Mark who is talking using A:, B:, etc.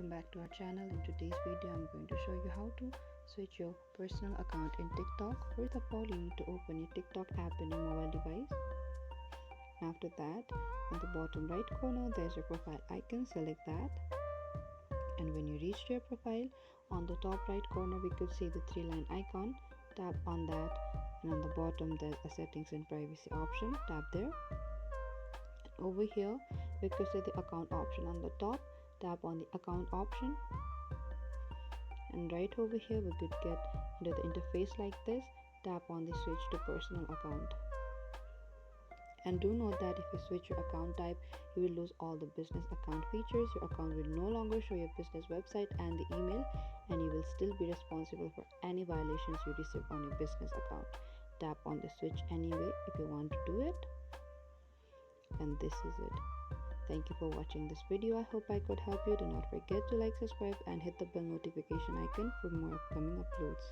A: welcome back to our channel. In today's video I'm going to show you how to switch your personal account in TikTok. First of all, you need to open your TikTok app in your mobile device. After that, on the bottom right corner there's your profile icon. Select that, and when you reach your profile, on the top right corner we could see the three-line icon. Tap on that, and on the bottom there's a settings and privacy option. Tap there. Over here we could see the account option. On the top, tap on the account option, and right over here we could get into the interface like this. Tap on the switch to personal account, and do note that if you switch your account type, you will lose all the business account features. Your account will no longer show your business website and the email, and you will still be responsible for any violations you receive on your business account. Tap on the switch anyway if you want to do it, and this is it. Thank you for watching this video. I hope I could help you. Do not forget to like, subscribe, and hit the bell notification icon for more upcoming uploads.